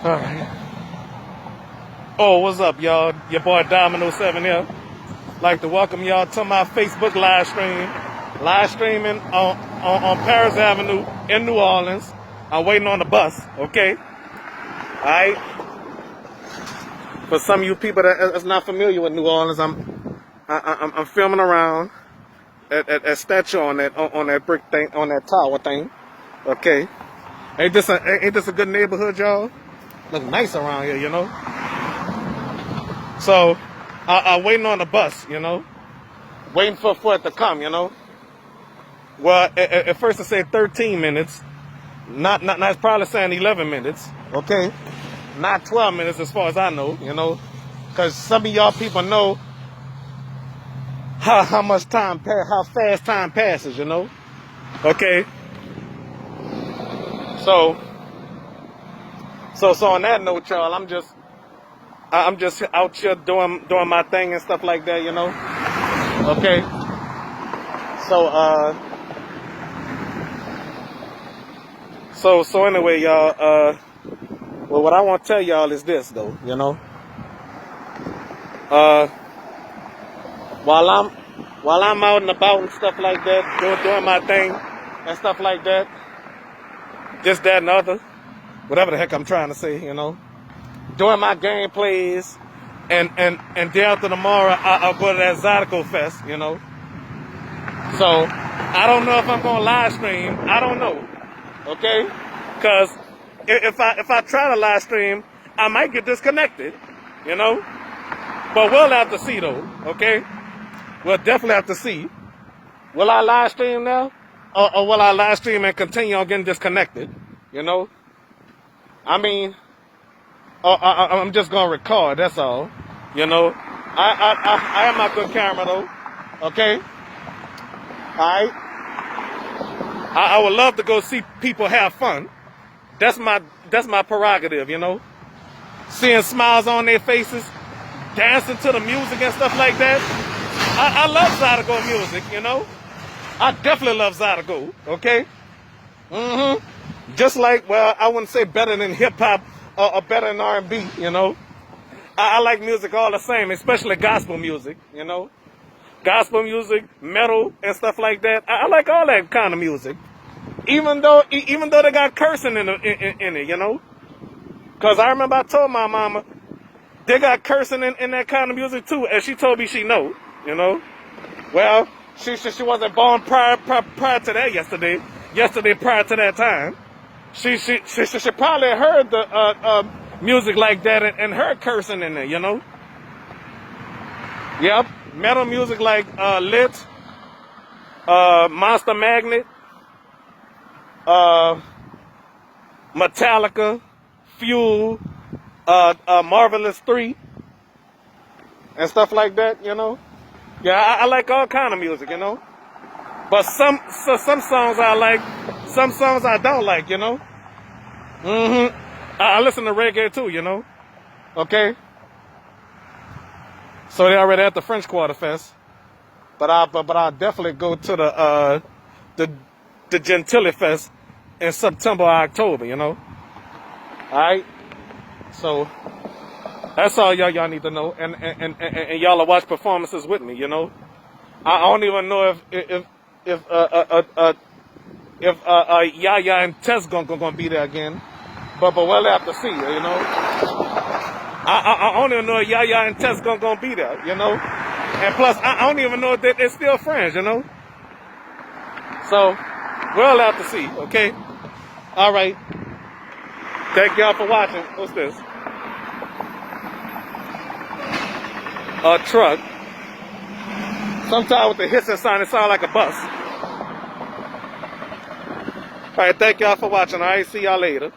Alright. Oh, what's up, y'all? Your boy Dominoes 7 here. Like to welcome y'all to my Facebook live stream. Live streaming on Paris Avenue in New Orleans. I'm waiting on the bus, okay? Alright. For some of you people that's not familiar with New Orleans, I'm filming around at statue on that brick thing, on that tower thing. Okay. Ain't this a good neighborhood, y'all? Look nice around here, you know? So, I'm waiting on the bus, you know? Waiting for it to come, you know? Well, at first it said 13 minutes. Not it's probably saying 11 minutes, okay? Not 12 minutes as far as I know, you know? Because some of y'all people know how fast time passes, you know? Okay? So on that note, y'all, I'm just out here doing my thing and stuff like that, you know? Okay? So anyway, y'all, well, what I want to tell y'all is this, though, you know? While I'm out and about and stuff like that, doing my thing and stuff like that, this, that, and other, whatever the heck I'm trying to say, you know, doing my gameplays, and day after tomorrow, I'll go to that Zydeco Fest, you know. So, I don't know if I'm going to live stream. I don't know, okay? Because if I try to live stream, I might get disconnected, you know. But we'll have to see, though, okay? We'll definitely have to see. Will I live stream now? Or will I live stream and continue on getting disconnected, you know? I mean, I'm just going to record, that's all, you know? I have my good camera, though, okay? All right? I would love to go see people have fun. That's my prerogative, you know? Seeing smiles on their faces, dancing to the music and stuff like that. I love Zydeco music, you know? I definitely love Zydeco, okay? Just like, well, I wouldn't say better than hip-hop or better than R&B, you know? I like music all the same, especially gospel music, you know? Gospel music, metal, and stuff like that. I like all that kind of music. Even though they got cursing in it, you know? Because I remember I told my mama, they got cursing in that kind of music too, and she told me she know, you know? Well, she wasn't born prior to that yesterday prior to that time. She probably heard the music like that and heard cursing in there, you know? Yep, metal music like Lit, Monster Magnet, Metallica, Fuel, Marvelous 3, and stuff like that, you know? Yeah, I like all kind of music, you know? But some songs I like, some songs I don't like, you know? I listen to reggae too, you know? Okay? So they already at the French Quarter Fest. But I'll definitely go to the Gentilly Fest in September or October, you know? Alright? So that's all y'all need to know. And y'all will watch performances with me, you know? I don't even know if Yaya and Tess gonna be there again. But we'll have to see, you know? I don't even know if Yaya and Tess gonna be there, you know? And plus, I don't even know if they're still friends, you know? So, we'll have to see, okay? All right. Thank y'all for watching. What's this? A truck. Sometimes with the hissing sound, it sounds like a bus. All right, thank y'all for watching. All right, see y'all later.